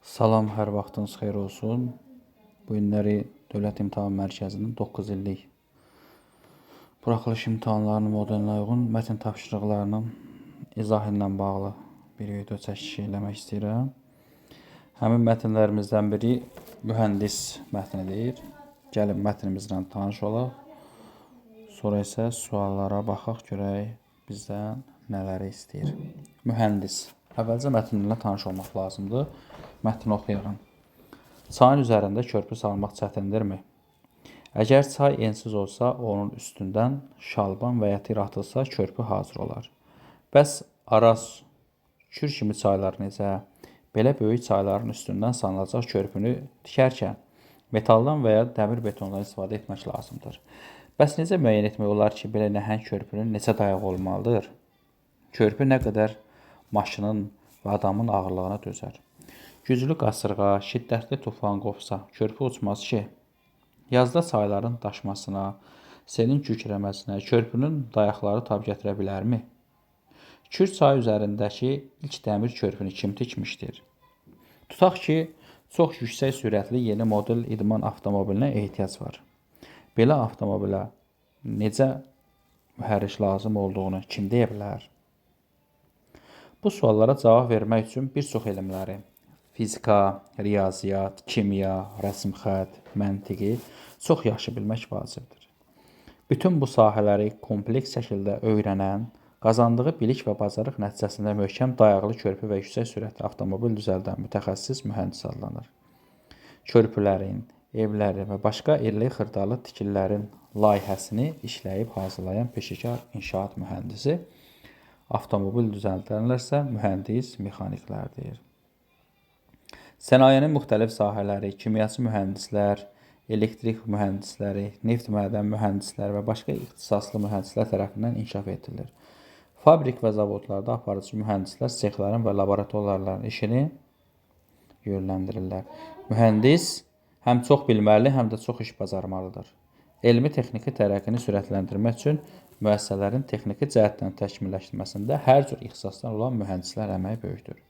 Salam, hər vaxtınız xeyir olsun. Bu günləri Dövlət İmtahan Mərkəzinin 9 illik buraxılış imtahanlarının modelinə uyğun mətn tapşırıqlarının izahı ilə bağlı bir video çəkişi eləmək istəyirəm. Həmin mətnlərimizdən biri mühəndis mətnidir. Gəlin mətnimizlə tanış olaq. Sonra isə suallara baxaq, görək bizdən nələri istəyir. Mühəndis. Əvvəlcə mətnlə tanış olmaq lazımdır. Mətni oxuyaq. Çayın üzərində körpü salmaq çətindirmi? Əgər çay ensiz olsa, onun üstündən şalban və ya tir atılsa, körpü hazır olar. Bəs Araz, Kür kimi çaylar necə? Belə böyük çayların üstündən salınacaq körpünü tikərkən metaldan və ya dəmir betondan istifadə etmək lazımdır. Bəs necə müəyyən etmək olar ki, belə nəhəng körpünün neçə dayağı olmalıdır? Körpü nə qədər maşının və adamın ağırlığına dözər? Güclü qasırğa, şiddətli tufan qopsa, körpü uçmaz ki. Yazda çayların daşmasına, selin kükrəməsinə, körpünün dayaqları tab gətirə bilərmi? Kür çayı üzərindəki ilk dəmir körpünü kim tikmişdir? Tutaq ki, çox yüksək sürətli yeni model idman avtomobilinə ehtiyac var. Belə avtomobilə necə mühərrik lazım olduğunu kim deyə bilər? Bu suallara cavab vermək üçün bir çox elmləri, fizika, riyaziyyat, kimya, rəsm-xətt, məntiqi çox yaxşı bilmək vacibdir. Bütün bu sahələri kompleks şəkildə öyrənən, qazandığı bilik və bacarıq nəticəsində möhkəm dayaqlı körpü və yüksək sürətli avtomobil düzəldən mütəxəssis mühəndis adlanır. Körpülərin, evlərin və başqa irili xırdalı tikililərin layihəsini işləyib hazırlayan peşəkar inşaat mühəndisi, avtomobil düzəldənlərsə mühəndis mexaniklərdir. Sənayenin müxtəlif sahələri, kimyası mühəndislər, elektrik mühəndisləri, neft mədən mühəndisləri və başqa ixtisaslı mühəndislər tərəfindən inkişaf edilir. Fabrik və zavodlarda aparıcı mühəndislər sexlərin və laboratoriyaların işini yönləndirirlər. Mühəndis həm çox bilməli, həm də çox iş bacarmalıdır. Elmi texniki tərəqqini sürətləndirmək üçün müəssisələrin texniki cəhətdən təkmilləşdirməsində hər cür ixtisasdan olan mühəndislər əməyi böyükdür.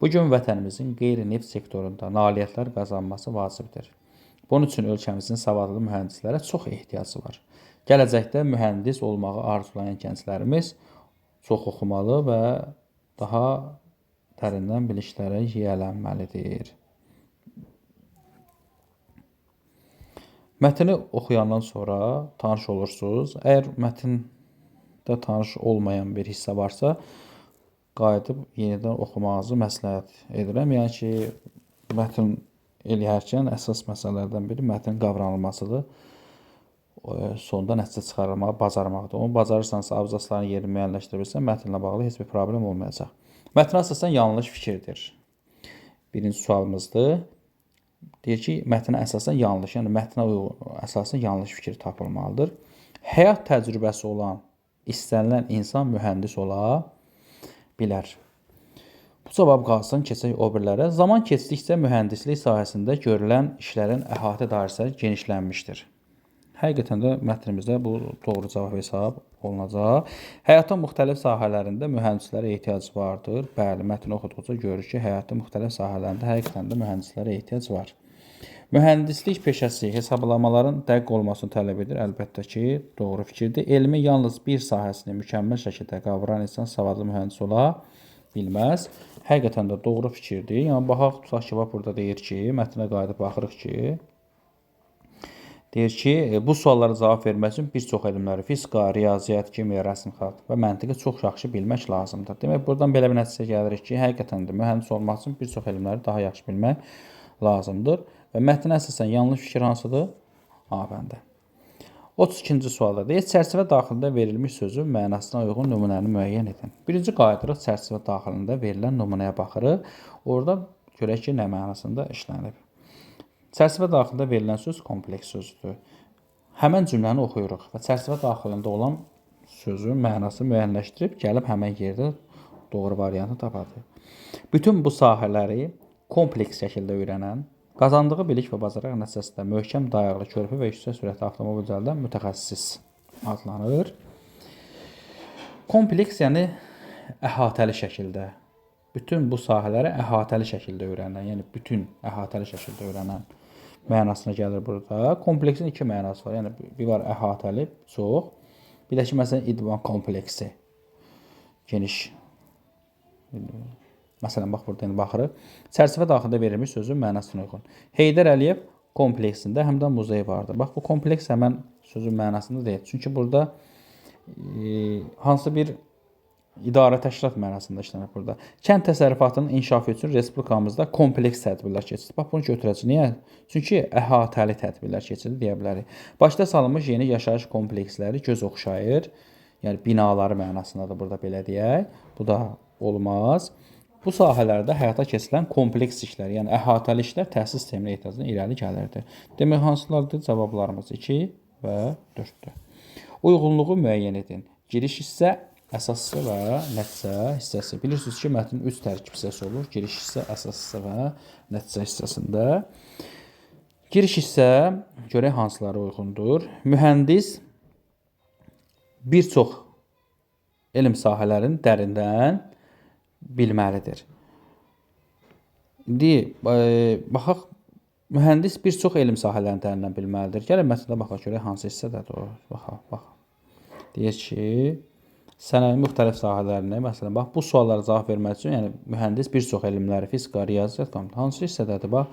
Bugün vətənimizin qeyri-neft sektorunda nailiyyətlər qazanması vacibdir. Bunun üçün ölkəmizin savadlı mühəndislərə çox ehtiyacı var. Gələcəkdə mühəndis olmağı arzulayan gənclərimiz çox oxumalı və daha dərindən biliklərə yiyələnməlidir. Mətni oxuyandan sonra tanış olursunuz. Əgər mətndə tanış olmayan bir hissə varsa, qayıdıb yenidən oxumağınızı məsləhət edirəm. Yəni ki, mətn eləyərkən əsas məsələlərdən biri mətnin qavranılmasıdır. Sonda nəticə çıxarılmağı bacarmaqdır. Onu bacarırsansa, abzasların yerini müəyyənləşdirə bilsən, mətnlə bağlı heç bir problem olmayacaq. Mətn əsasən yanlış fikirdir. Birinci sualımızdır. Deyir ki, mətnə əsasən yanlış, yəni mətnə əsasən yanlış fikir tapılmalıdır. Həyat təcrübəsi olan, istənilən insan mühəndis ola bilər. Bu cavab qalsın, keçək o birlərə. Zaman keçdikcə mühəndislik sahəsində görülən işlərin əhatə dairəsi genişlənmişdir. Həqiqətən də mətnimizdə bu doğru cavab hesab olunacaq. Həyatın müxtəlif sahələrində mühəndislərə ehtiyac vardır. Bəli, mətni oxuduqca görürük ki, həyatın müxtəlif sahələrində həqiqətən də mühəndislərə ehtiyac var. Mühəndislik peşəsi hesablamaların dəqiq olmasını tələb edir. Əlbəttə ki, doğru fikirdir. Elmi yalnız bir sahəsini mükəmməl şəkildə qavrayan insan savadlı mühəndis ola bilməz. Həqiqətən də doğru fikirdir. Yəni, baxaq, tutaq ki, burada deyir ki, mətnə qayıdıb baxırıq ki, deyir ki, bu suallara cavab vermək üçün bir çox elmləri, fizika, riyaziyyat, kimya, rəsm-xətt və məntiqi çox yaxşı bilmək lazımdır. Demək, buradan belə bir nəticə gəlirik ki, həqiqətən də mühəndis olmaq üçün bir çox elmləri daha yaxşı bilmək lazımdır. Və mətnə əsasən yanlış fikir hansıdır? A bəndə. 32-ci sualda deyir, çərçivə daxilində verilmiş sözün mənasına uyğun nümunəni müəyyən edin. Birinci qayıdırıq, çərçivə daxilində verilən nümunəyə baxırıq. Orada görək ki, nə mənasında işlənib. Çərçivə daxilində verilən söz kompleks sözdür. Həmən cümləni oxuyuruq və çərçivə daxilində olan sözün mənasını müəyyənləşdirib, gəlib həmən yerdə doğru variantı tapadır. Bütün bu sahələri kompleks şəkildə öyrənən, qazandığı bilik və bacarıq nəticəsində möhkəm dayaqlı körpü və yüksək sürətli avtomobil düzəldən mütəxəssis adlanır. Kompleks, yəni əhatəli şəkildə bütün bu sahələri əhatəli şəkildə öyrənən, yəni bütün əhatəli şəkildə öyrənən mənasına gəlir burada. Kompleksin iki mənası var. Yəni bir var əhatəli, çox. Bir də ki, məsələn, idman kompleksi. Geniş. Məsələn, bax burada baxırıq. Çərçivə daxilində verilmiş sözün mənasına uyğun. Heydər Əliyev kompleksində həm də muzey vardır. Bax, bu kompleks həmən sözün mənasında deyil. Çünki burada hansı bir idarə təşkilat mənasında işlənir burada. Kənd təsərrüfatının inkişafı üçün respublikamızda kompleks tədbirlər keçirir. Bax, bunu götürəcək. Niyə? Çünki əhatəli tədbirlər keçirir deyə bilərik. Başda salınmış yeni yaşayış kompleksləri göz oxşayır. Yəni, binaları mənasındadır burada belə deyək. Bu da olmaz. Bu sahələrdə həyata keçirilən kompleks işlər, yəni əhatəli işlər təhsil sisteminə ehtiyacdan irəli gəlirdi. Demək, hansılardır? Cavablarımız 2 və 4-dür. Uyğunluğu müəyyən edin. Giriş hissə, əsas hissə və nəticə hissəsi. Bilirsiniz ki, mətnin 3 tərkib hissəsi olur. Giriş hissə, əsas hissə və nəticə hissəsində. Giriş hissə görək hansılara uyğundur. Mühəndis bir çox elm sahələrini dərindən bilməlidir. İndi baxaq, mühəndis bir çox elm sahələrini dərindən bilməlidir. Gəlin mətndə baxaq görək hansı hissədədir o. Baxaq. Deyək ki, sənayenin müxtəlif sahələrinə, məsələn, bax, bu suallara cavab vermək üçün, yəni mühəndis bir çox elmləri, fizika, riyaziyyat, hansı hissədədir? Bax,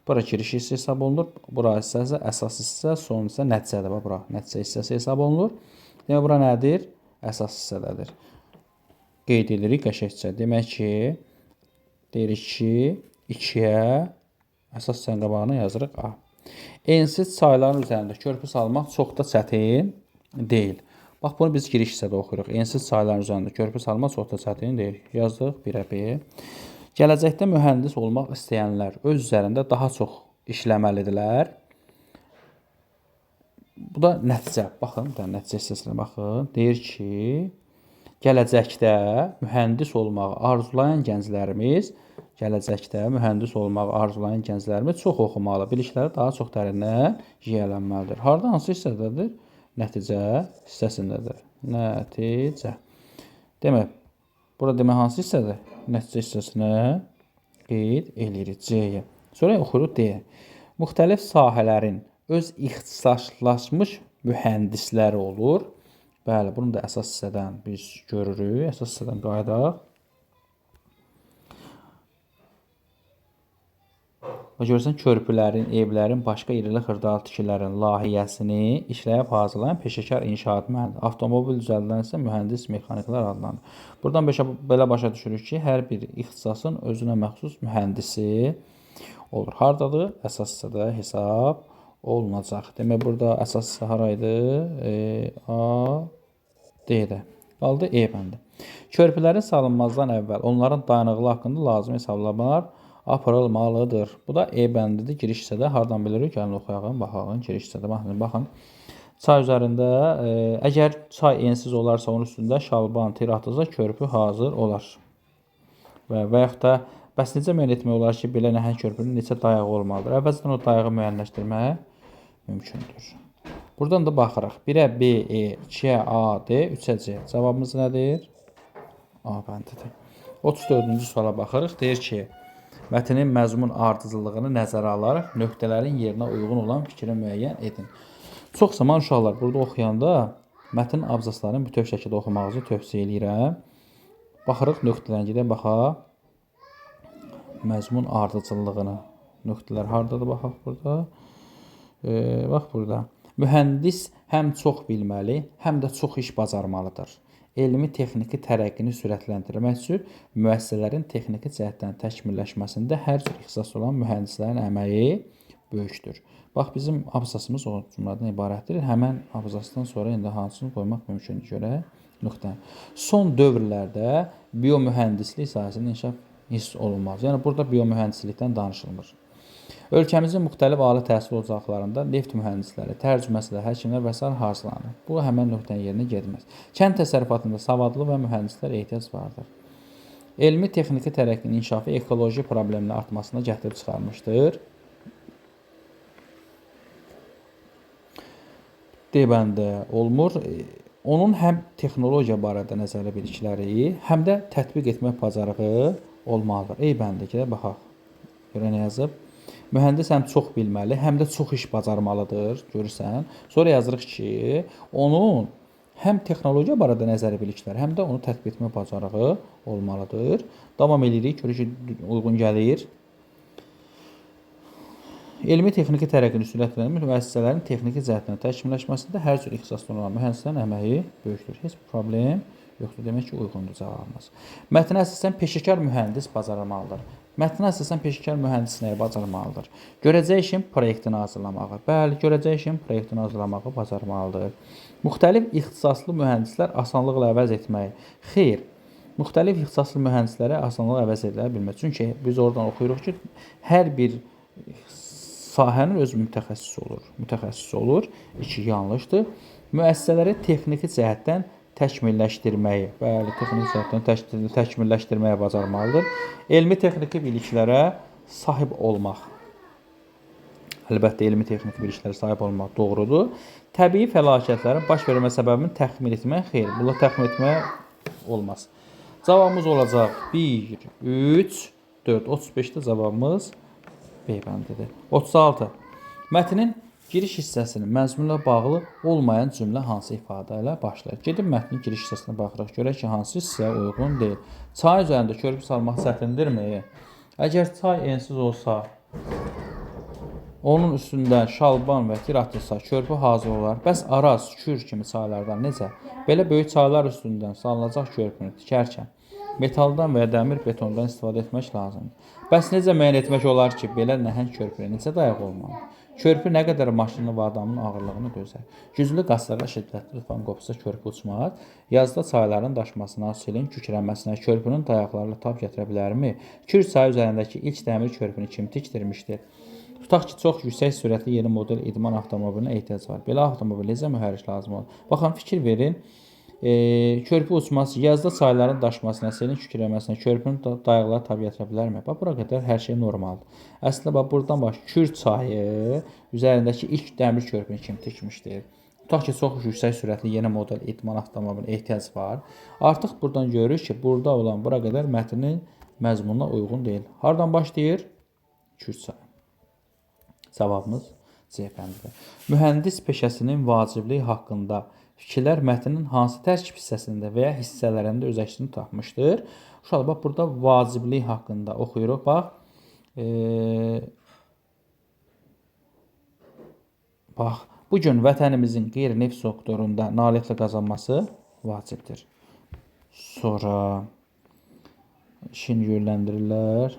bura giriş hissə hesab olunur, bura hissə, əsas hissə, son hissə nəticədir. Bax, bura nəticə hissəsi hesab olunur. Demək, bura nədir? Əsas hissədədir. Qeyd edirik qəşəngcə. Demək ki, deyirik ki, 2-yə əsas hissənin qabağına yazırıq A. Ensiz çayların üzərində körpü salmaq çox da çətin deyil. Bax, bunu biz giriş hissədə oxuyuruq. Ensiz çayların üzərində körpü salmaq çox da çətin deyil. Yazdıq 1-ə B. Gələcəkdə mühəndis olmaq istəyənlər öz üzərində daha çox işləməlidirlər. Bu da nəticə. Baxın, nəticə hissəsinə baxın. Deyir ki, gələcəkdə mühəndis olmağı arzulayan gənclərimiz çox oxumalı, bilikləri daha çox dərindən yiyələnməlidir. Harada, hansı hissədədir? Nəticə hissəsindədir. Nəticə. Demək, burada demək hansı hissədir? Nəticə hissəsinə qeyd eləyirik C-yə. Sonra oxuyuruq D. Müxtəlif sahələrin öz ixtisaslaşmış mühəndisləri olur. Bəli, bunu da əsas hissədən biz görürük. Əsas hissədən qayıdaq. Və görürsən, körpülərin, evlərin, başqa irili xırdalı tikililərin layihəsini işləyib hazırlayan peşəkar inşaat mühəndisi. Avtomobil düzəldilən isə mühəndis mexaniklər adlanır. Buradan belə başa düşürük ki, hər bir ixtisasın özünə məxsus mühəndisi olur. Haradadır? Əsas hissədə hesab olunacaq. Demək, burada əsas hissə haraydı? A, D-də. Qaldı E bəndi. Körpülərin salınmazdan əvvəl onların dayanıqlı haqqında lazım hesablamalar aparılmalıdır. Bu da E bəndidir. Giriş hissədə hardan bilirik? Gəlin oxuyaq, baxaq. Giriş hissədə baxın. Çay üzərində əgər çay ensiz olarsa onun üstündə şalban tir atılsa körpü hazır olar. Və yaxud da bəs necə müəyyən etmək olar ki, belə nəhəng körpünün neçə dayağı olmalıdır? Əvvəlcədən o dayağı müəyyənləşdirmək mümkündür. Buradan da baxırıq. 1-ə B, E, 2-ə A, D, 3-ə C. Cavabımız nədir? A bəndidir. 34-cü suala baxırıq. Deyir ki, mətnin məzmun ardıcıllığını nəzərə alaraq nöqtələrin yerinə uyğun olan fikri müəyyən edin. Çox zaman uşaqlar burada oxuyanda mətnin abzaslarını bütöv şəkildə oxumağınızı tövsiyə edirəm. Baxırıq nöqtələrin gedək baxaq. Məzmun ardıcıllığını. Nöqtələr hardadır baxaq burada. Bax burada. Mühəndis həm çox bilməli, həm də çox iş bacarmalıdır. Elmi texniki tərəqqini sürətləndirmək üçün müəssisələrin texniki cəhətdən təkmilləşməsində hər cür ixtisas olan mühəndislərin əməyi böyükdür. Bax, bizim abzasımız o cümlədən ibarətdir. Həmən abzasdan sonra indi hansını qoymaq mümkündür görək. Nöqtə. Son dövrlərdə biomühəndislik sahəsində inkişaf hiss olunmaz. Yəni, burada biomühəndislikdən danışılmır. Ölkəmizin müxtəlif ali təhsil ocaqlarında neft mühəndisləri, tərcüməçilər, həkimlər və s. hazırlanır. Bu, həmən nöqtənin yerinə gedməz. Kənd təsərrüfatında savadlı və mühəndislər ehtiyac vardır. Elmi texniki tərəqqinin inkişafı ekoloji problemlərin artmasına gətirib çıxarmışdır. Debəndə olmur. Onun həm texnologiya barədə nəzəri bilikləri, həm də tətbiq etmək bacarığı olmalıdır. Ey bəndəkidə baxaq. Görə nə yazıb? Mühəndis həm çox bilməli, həm də çox iş bacarmalıdır, görürsən. Sonra yazırıq ki, onun həm texnologiya barədə nəzəri bilikləri, həm də onu tətbiq etmə bacarığı olmalıdır. Davam edirik, görür ki, uyğun gəlir. Elmi texniki tərəqqini sürətləndirmək müəssisələrin texniki cəhətdən təkmilləşməsində hər cür ixtisaslı olan mühəndislərin əməyi böyükdür. Heç bir problem yoxdur. Demək ki, uyğundur cavabımız. Mətnə əsasən peşəkar mühəndis bacarmalıdır. Mətnə əsasən peşəkar mühəndis nəyi bacarmalıdır? Görəcək işin proyektini hazırlamağı. Bəli, görəcək işin proyektini hazırlamağı bacarmalıdır. Müxtəlif ixtisaslı mühəndislər asanlıqla əvəz etməyi. Xeyr, müxtəlif ixtisaslı mühəndislərə asanlıqla əvəz edilə bilməz. Çünki biz oradan oxuyuruq ki, hər bir sahənin öz mütəxəssis olur. İki yanlışdır. Müəssisələri texniki cəhətdən təkmilləşdirməyi, bəli, texniki cəhətdən təkmilləşdirməyə bacarmalıdır. Elmi texniki biliklərə sahib olmaq. Əlbəttə, elmi texniki biliklərə sahib olmaq doğrudur. Təbii fəlakətlərin baş vermə səbəbini təxmin etmək, xeyr, bununla təxmin etmək olmaz. Cavabımız olacaq 1, 3, 4, 35-də cavabımız B bəndidir. 36. Mətnin giriş hissəsinin məzmunla bağlı olmayan cümlə hansı ifadə ilə başlayır? Gedib mətnin giriş hissəsinə baxırıq. Görək ki, hansı hissəyə uyğun deyil. Çay üzərində körpü salmaq çətindirmi? Əgər çay ensiz olsa, onun üstündən şalban və tir atılsa, körpü hazır olar. Bəs Araz, Kür kimi çaylardan necə? Belə böyük çaylar üstündən salınacaq körpünü tikərkən metaldan və ya dəmir betondan istifadə etmək lazımdır. Bəs necə müəyyən etmək olar ki, belə nəhəng körpüyə necə dayaq olmalı? Körpü nə qədər maşının və adamın ağırlığını dözər. Güclü qasırğa şiddətli tufan qopsa körpü uçmaz. Yazda çayların daşmasına, selin kükrənməsinə, körpünün dayaqlarıyla tab gətirə bilərmi? Kür çayı üzərindəki ilk dəmir körpünü kim tikdirmişdir? Tutaq ki, çox yüksək sürətli yeni model idman avtomobilinə ehtiyac var. Belə avtomobil necə mühərrik lazım olur? Baxın, fikir verin. Körpü uçması, yazda çayların daşmasına, selin kükrəməsinə, körpünün dayaqları tab gətirə bilərmi? Bax, bura qədər hər şey normaldır. Əslində, bax, buradan bax, Kür çayı üzərindəki ilk dəmir körpünü kim tikmişdir? Tutaq ki, çox yüksək sürətli yeni model idman avtomobilinə ehtiyac var. Artıq buradan görürük ki, burada olan bura qədər mətnin məzmununa uyğun deyil. Hardan başlayır? Kür çayı. Cavabımız C bəndidir. Mühəndis peşəsinin vacibliyi haqqında fikirlər mətnin hansı tərkib hissəsində və ya hissələrində öz əksini tapmışdır? Uşaqlar, bax, burada vaciblik haqqında oxuyuruq. Bax, bugün vətənimizin qeyri-neft sektorunda nailiyyətlə qazanması vacibdir. Sonra işini yönləndirirlər.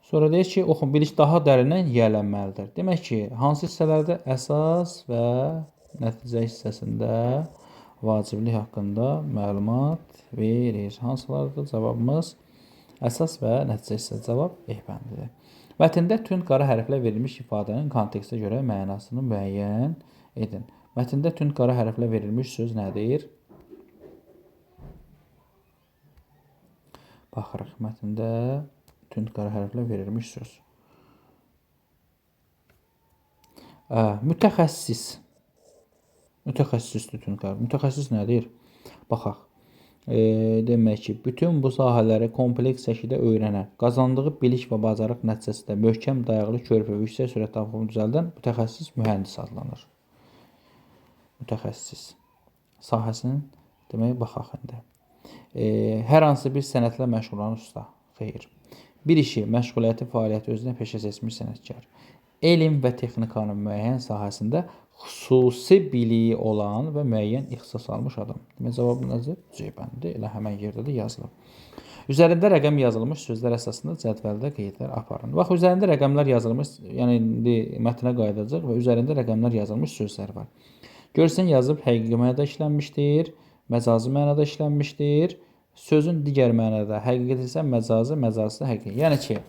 Sonra deyir ki, oxun, bilik daha dərindən yiyələnməlidir. Demək ki, hansı hissələrdə əsas və nəticə hissəsində vaciblik haqqında məlumat verir. Hansılardır? Cavabımız əsas və nəticə hissəsi. Cavab E bəndidir. Mətndə tünd qara hərflə verilmiş ifadənin kontekstə görə mənasını müəyyən edin. Mətndə tünd qara hərflə verilmiş söz nədir? Baxırıq, mətndə tünd qara hərflə verilmiş söz. Mütəxəssis. Mütəxəssisdir tünd qara. Mütəxəssis nədir? Baxaq. Demək ki, bütün bu sahələri kompleks şəkildə öyrənən, qazandığı bilik və bacarıq nəticəsində möhkəm dayaqlı körpü və yüksək sürətli avtomobil düzəldən mütəxəssis mühəndis adlanır. Mütəxəssis. Sahəsinin demək, baxaq indi. Hər hansı bir sənətlə məşğul olan usta. Xeyr. Bir işi, məşğuliyyəti, fəaliyyəti özünə peşə seçmiş sənətkar. Elm və texnikanın müəyyən sahəsində xüsusi biliyi olan və müəyyən ixtisas almış adam. Demək, cavabı nədir? C bəndidir. Elə həmən yerdə də yazılıb. Üzərində rəqəm yazılmış sözlər əsasında cədvəldə qeydlər aparın. Bax, üzərində rəqəmlər yazılmış, yəni indi mətnə qayıdacaq və üzərində rəqəmlər yazılmış sözlər var. Görsən, yazıb həqiqi mənada işlənmişdir, məcazi mənada işlənmişdir. Sözün digər mənada həqiqidir isə məcazi, məcazi isə həqiqi. Yəni ki,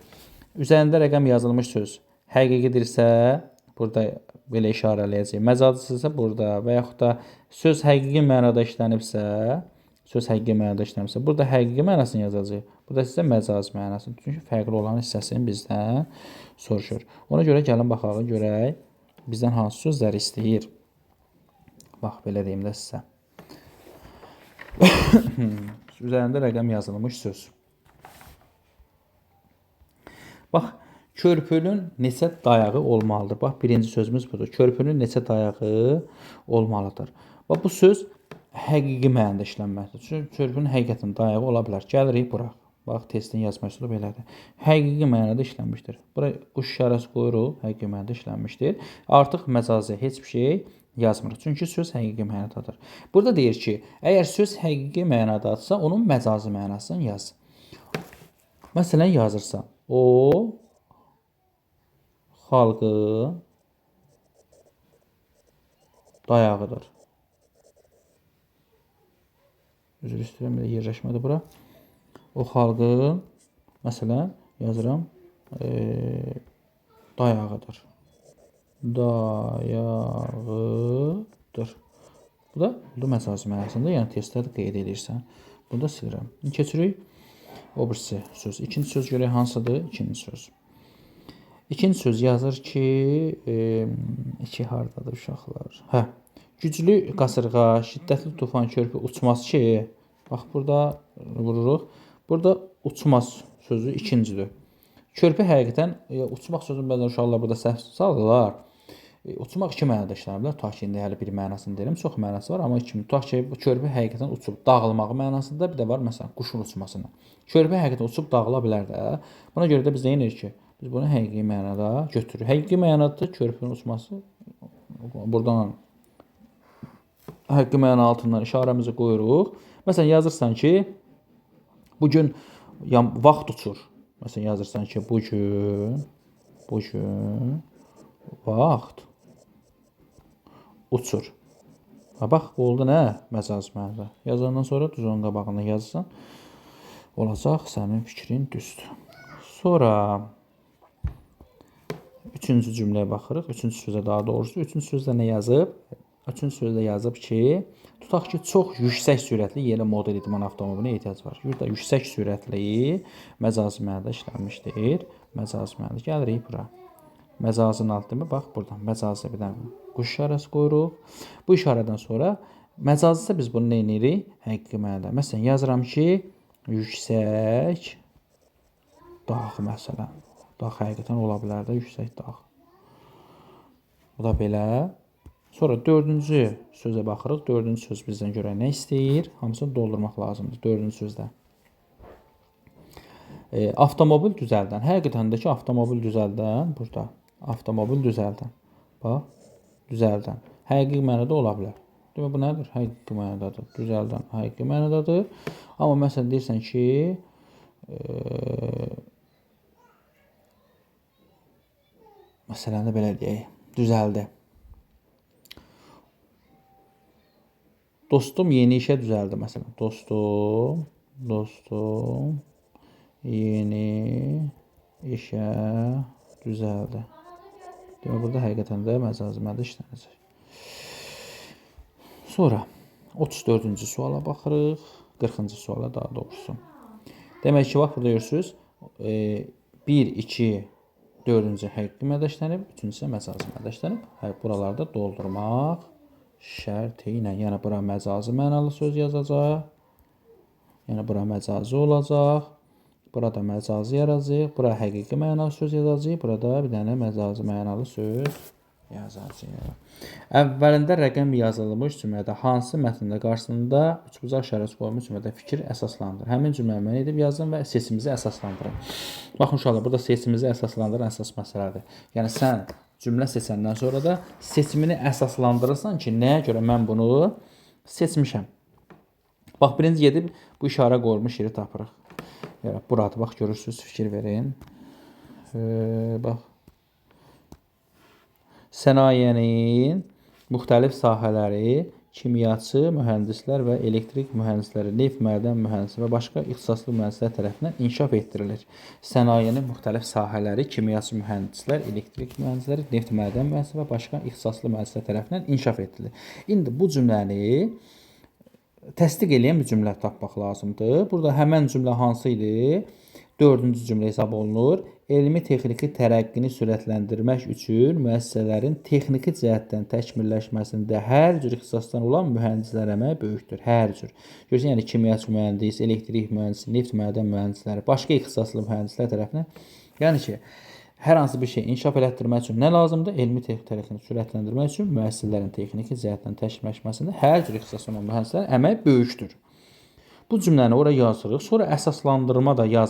üzərində rəqəm yazılmış söz həqiqidirsə, burada belə işarələyəcək. Məcazi isə burada və yaxud da söz həqiqi mənada işlənibsə, burada həqiqi mənasını yazacaq. Burada isə məcazi mənasını. Çünki fərqli olan hissəsini bizdən soruşur. Ona görə gəlin baxaq, görək bizdən hansı sözləri istəyir. Bax, belə deyim də sizə. Üzərində rəqəm yazılmış söz. Bax, körpünün neçə dayağı olmalıdır? Bax, birinci sözümüz budur. Körpünün neçə dayağı olmalıdır? Bax, bu söz həqiqi mənada işlənməkdir. Çünki körpünün həqiqətən dayağı ola bilər. Gəlirik bura. Bax, testin yazma üsulu belədir. Həqiqi mənada işlənmişdir. Bura quş işarəsi qoyuruq, həqiqi mənada işlənmişdir. Artıq məcazi heç bir şey yazmırıq. Çünki söz həqiqi mənadadır. Burada deyir ki, əgər söz həqiqi mənadadırsa, onun məcazi mənasını yaz. Məsələn, yazırsan, o xalqın dayağıdır. Üzr istəyirəm, yerləşmədi bura. O xalqın, məsələn, yazıram, dayağıdır. Dayağıdır. Bu da məcazi mənasında, yəni testdə qeyd edirsən. Bunu da silirəm. Keçirik o birisi söz. İkinci söz görək hansıdır? İkinci söz. İkinci söz yazır ki, iki hardadır uşaqlar? Hə, güclü qasırğa, şiddətli tufan, körpü uçmaz ki, bax burada vururuq. Burada uçmaz sözü ikincidir. Körpü həqiqətən, uçmaq sözünü bəzən uşaqlar burada səhv salırlar. Uçmaq iki mənada işlənə bilər. Tutaq ki, indi hələ bir mənasını deyirəm, çox mənası var, amma iki. Tutaq ki, körpü həqiqətən uçub dağılmağı mənasında, bir də var məsələn quşun uçmasına. Körpü həqiqətən uçub dağıla bilər də. Buna görə də biz nə edirik ki, biz bunu həqiqi mənada götürürük. Həqiqi mənada körpünün uçması buradan həqiqi məna altından işarəmizi qoyuruq. Məsələn yazırsan ki, bu gün vaxt uçur. Məsələn yazırsan ki, bu gün vaxt uçur. Bax, oldu nə? Məcazi mənada. Yazandan sonra düz onun qabağına yazsan, olacaq sənin fikrin düzdür. Sonra üçüncü cümləyə baxırıq. Üçüncü sözə daha doğrusu. Üçüncü sözdə nə yazıb? Üçüncü sözdə yazıb ki, tutaq ki, çox yüksək sürətli yeni model idman avtomobilinə ehtiyac var. Burada yüksək sürətli məcazi mənada işlənmişdir. Məcazi mənada gəlirik bura. Məcazın altında bax buradan məcazi bir dənə quş işarəsi qoyuruq. Bu işarədən sonra məcazisə biz bunu nə edirik? Həqiqi mənada. Məsələn yazıram ki, yüksək dağ məsələn. Dağ həqiqətən ola bilər də yüksək dağ. Bu da belə. Sonra dördüncü sözə baxırıq. Dördüncü söz bizdən görə nə istəyir? Hamısını doldurmaq lazımdır dördüncü sözdə. Avtomobil düzəldən. Həqiqətən də ki, avtomobil düzəldən burada. Avtomobil düzəldən. Bax, düzəldən. Həqiqi mənada ola bilər. Demək, bu nədir? Həqiqi mənadadır. Düzəldən həqiqi mənadadır. Amma məsələn deyirsən ki, məsələn də belə deyək, düzəldi. Dostum yeni işə düzəldi məsələn. Dostum yeni işə düzəldi. Demək, burada həqiqətən də məcazi mənada işlənəcək. Sonra 34-cü suala baxırıq. 40-cı suala daha doğrusu. Demək ki, bax, burada görürsünüz. 1, 2, 4-cü həqiqi mənada işlənib, 3-cüsü məcazi mənada işlənib. Buralarda doldurmaq şərti ilə. Yəni, bura məcazi mənalı söz yazacaq. Yəni, bura məcazi olacaq. Burada məcazi yazacaq. Bura həqiqi mənalı söz yazacaq. Burada bir dənə məcazi mənalı söz yazacaq. Əvvəlində rəqəm yazılmış cümlədə hansı mətndə qarşısında üçbucaq işarəsi qoyulmuş cümlədə fikir əsaslandır. Həmin cümləni müəyyən edib yazın və seçimizi əsaslandırın. Baxın uşaqlar, burada seçimizi əsaslandıran əsas məsələdir. Yəni sən cümlə seçəndən sonra da seçimini əsaslandırırsan ki, nəyə görə mən bunu seçmişəm. Bax, birinci gedib bu işarə qoyulmuş yeri tapırıq. Yəni, burada, bax, görürsünüz, fikir verin. Bax, sənayenin müxtəlif sahələri, kimyaçı, mühəndislər və elektrik mühəndisləri, neft, mədən mühəndisi və başqa ixtisaslı mühəndislər tərəfindən inkişaf etdirilir. Sənayenin müxtəlif sahələri, kimyaçı mühəndislər, elektrik mühəndisləri, neft, mədən mühəndisi və başqa ixtisaslı mühəndislər tərəfindən inkişaf etdirilir. İndi bu cümləni təsdiq edən bir cümlə tapmaq lazımdır. Burada həmən cümlə hansı idi? Dördüncü cümlə hesab olunur. Elmi texniki tərəqqini sürətləndirmək üçün müəssisələrin texniki cəhətdən təkmilləşməsində hər cür ixtisasdan olan mühəndislər əməyi böyükdür. Hər cür. Görürsən, yəni kimyaçı mühəndis, elektrik mühəndisi, neft, mədən mühəndisləri, başqa ixtisaslı mühəndislər tərəfindən Yəni ki, hər hansı bir şey inkişaf elətdirmək üçün nə lazımdır? Elmi texnik tərəfini sürətləndirmək üçün müəssisələrin texniki cəhətdən təşkilləşməsində hər cür ixtisas olan mühəndislərin əməyi böyükdür. Bu cümləni ora yazırıq. Sonra əsaslandırma da yazırıq.